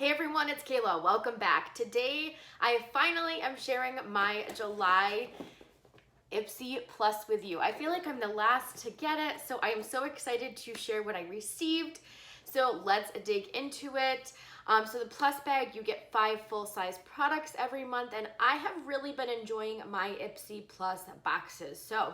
Hey everyone, it's Kayla. Welcome back. Today, I finally am sharing my July Ipsy Plus with you. I feel like I'm the last to get it, so I am so excited to share what I received. So let's dig into it. So the Plus bag, you get 5 full-size products every month, and I have really been enjoying my Ipsy Plus boxes. So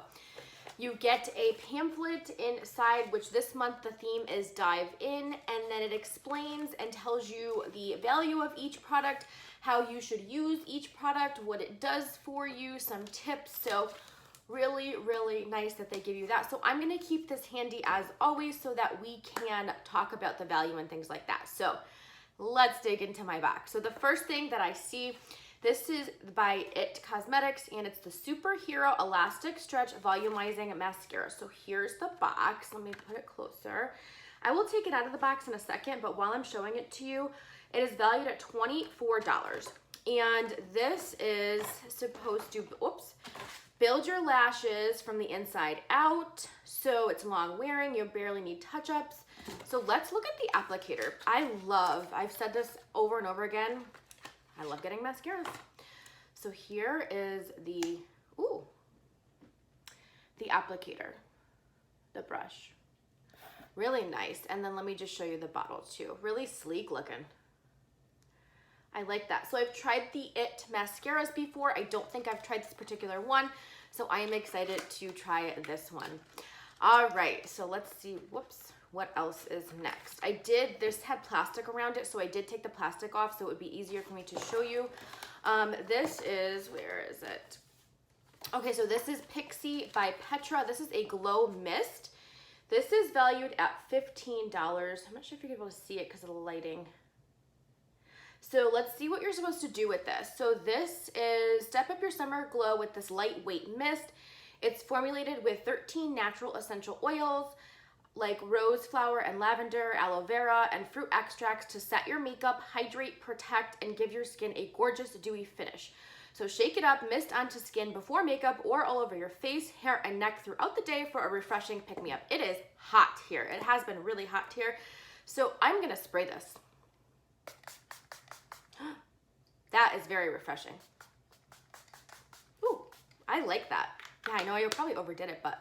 you get a pamphlet inside, which this month the theme is Dive In, and then it explains and tells you the value of each product, how you should use each product, what it does for you, some tips. So really, really nice that they give you that. So I'm gonna keep this handy as always so that we can talk about the value and things like that. So let's dig into my box. So the first thing that I see, this is by It Cosmetics, and it's the Superhero Elastic Stretch Volumizing Mascara. So here's the box. Let me put it closer. I will take it out of the box in a second, but while I'm showing it to you, it is valued at $24. And this is supposed to, build your lashes from the inside out. So it's long wearing, you barely need touch-ups. So let's look at the applicator. I've said this over and over again, I love getting mascaras. So here is the applicator, the brush. Really nice. And then let me just show you the bottle too. Really sleek looking. I like that. So I've tried the It mascaras before. I don't think I've tried this particular one. So I am excited to try this one. All right, so let's see, what else is next? This had plastic around it, so I did take the plastic off so it would be easier for me to show you. This is, where is it? Okay, so this is Pixi by Petra. This is a glow mist. This is valued at $15. I'm not sure if you're able to see it because of the lighting. So let's see what you're supposed to do with this. So this is step up your summer glow with this lightweight mist. It's formulated with 13 natural essential oils like rose flower and lavender, aloe vera, and fruit extracts to set your makeup, hydrate, protect, and give your skin a gorgeous dewy finish. So shake it up, mist onto skin before makeup or all over your face, hair, and neck throughout the day for a refreshing pick-me-up. It is hot here. It has been really hot here. So I'm gonna spray this. That is very refreshing. Ooh, I like that. Yeah, I know I probably overdid it, but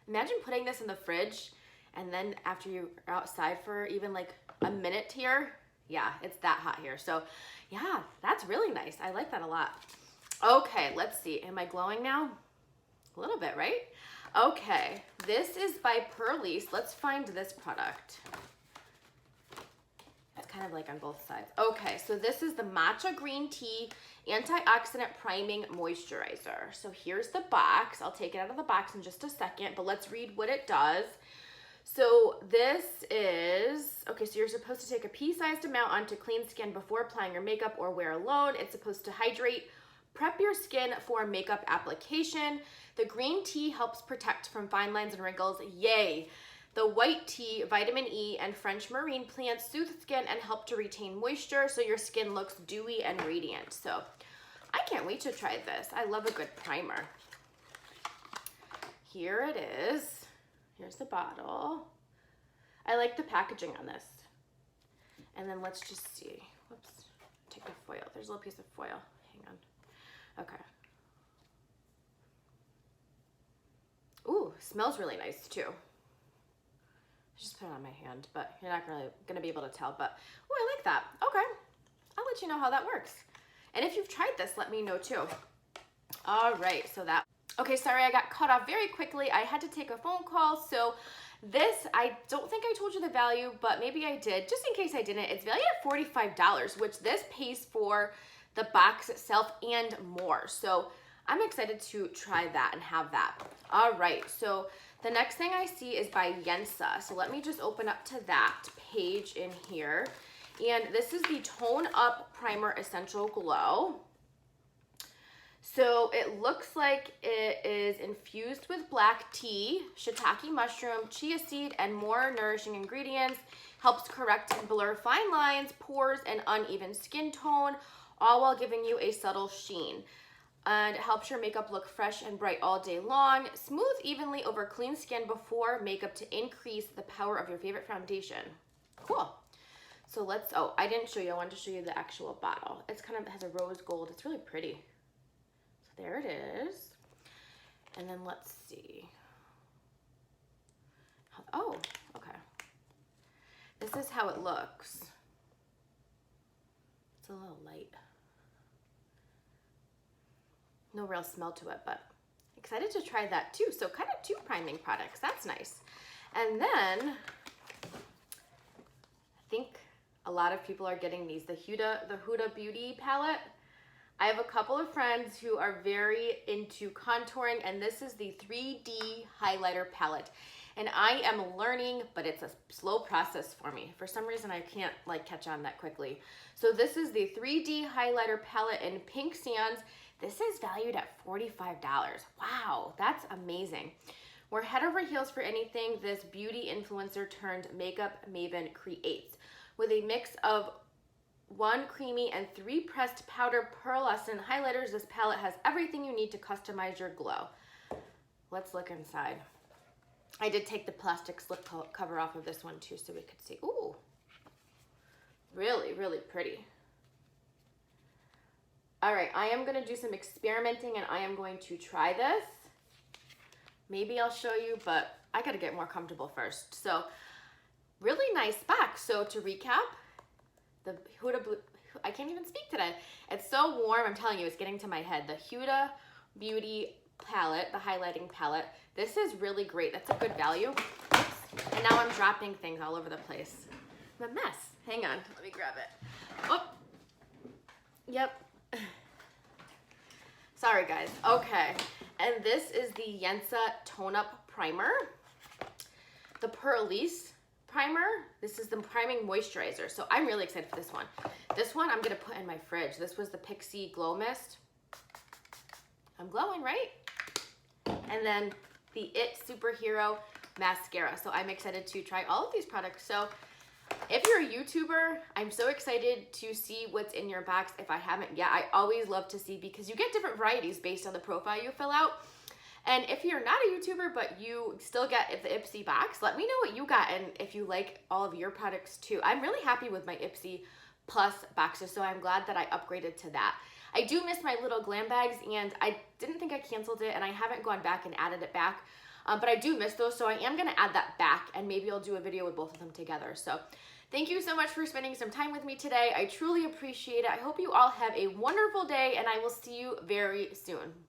imagine putting this in the fridge and then after you're outside for even like a minute here, yeah, it's that hot here. So yeah, that's really nice. I like that a lot. Okay, let's see. Am I glowing now? A little bit, right? Okay, this is by Pearlies. Let's find this product. It's kind of like on both sides. Okay, so this is the Matcha Green Tea Antioxidant Priming Moisturizer. So here's the box. I'll take it out of the box in just a second, but let's read what it does. So this is, okay, so you're supposed to take a pea-sized amount onto clean skin before applying your makeup or wear alone. It's supposed to hydrate, prep your skin for makeup application. The green tea helps protect from fine lines and wrinkles. Yay! The white tea, vitamin E, and French marine plants soothe skin and help to retain moisture so your skin looks dewy and radiant. So I can't wait to try this. I love a good primer. Here it is. Here's the bottle. I like the packaging on this. And then let's just see. Whoops. Take the foil. There's a little piece of foil. Hang on. Okay. Ooh, smells really nice too. Just put it on my hand, but you're not really gonna be able to tell, but oh, I like that. Okay, I'll let you know how that works. And if you've tried this, let me know too. All right, so that, okay, sorry, I got cut off very quickly. I had to take a phone call. So this, I don't think I told you the value, but maybe I did. Just in case I didn't, it's valued at $45, which this pays for the box itself and more. So I'm excited to try that and have that. All right, so the next thing I see is by Yensa. So let me just open up to that page in here. And this is the Tone Up Primer Essential Glow. So it looks like it is infused with black tea, shiitake mushroom, chia seed, and more nourishing ingredients. Helps correct and blur fine lines, pores, and uneven skin tone, all while giving you a subtle sheen. And it helps your makeup look fresh and bright all day long. Smooth evenly over clean skin before makeup to increase the power of your favorite foundation. Cool. So let's, oh, I didn't show you. I wanted to show you the actual bottle. It's kind of has a rose gold. It's really pretty. So there it is. And then let's see. Oh, okay. This is how it looks. It's a little light. No real smell to it, but excited to try that too. So kind of two priming products. That's nice. And then I think a lot of people are getting these, the Huda Beauty palette. I have a couple of friends who are very into contouring, and this is the 3D highlighter palette. And I am learning, but it's a slow process for me. For some reason, I can't like catch on that quickly. So this is the 3D highlighter palette in Pink Sands. This is valued at $45. Wow, that's amazing. We're head over heels for anything this beauty influencer turned makeup maven creates. With a mix of 1 creamy and 3 pressed powder pearlescent highlighters, this palette has everything you need to customize your glow. Let's look inside. I did take the plastic slip cover off of this one too so we could see. Ooh, really, really pretty. All right, I am gonna do some experimenting and I am going to try this. Maybe I'll show you, but I gotta get more comfortable first. So really nice box. So to recap, the Huda, I can't even speak today. It's so warm, I'm telling you, it's getting to my head. The Huda Beauty palette, the highlighting palette. This is really great. That's a good value. Oops. And now I'm dropping things all over the place. I'm a mess. Hang on, let me grab it. Oh, yep. Sorry guys. Okay, and this is the Yensa Tone Up Primer. The Pearlies primer. This is the priming moisturizer. So I'm really excited for this one. This one I'm gonna put in my fridge. This was the Pixi Glow Mist. I'm glowing, right? And then the It Superhero Mascara. So I'm excited to try all of these products. So if you're a YouTuber, I'm so excited to see what's in your box. If I haven't yet, I always love to see because you get different varieties based on the profile you fill out. And if you're not a YouTuber, but you still get the Ipsy box, let me know what you got and if you like all of your products too. I'm really happy with my Ipsy Plus boxes, so I'm glad that I upgraded to that. I do miss my little glam bags, and I didn't think I canceled it, and I haven't gone back and added it back. But I do miss those, so I am gonna add that back, and maybe I'll do a video with both of them together. So thank you so much for spending some time with me today. I truly appreciate it. I hope you all have a wonderful day, and I will see you very soon.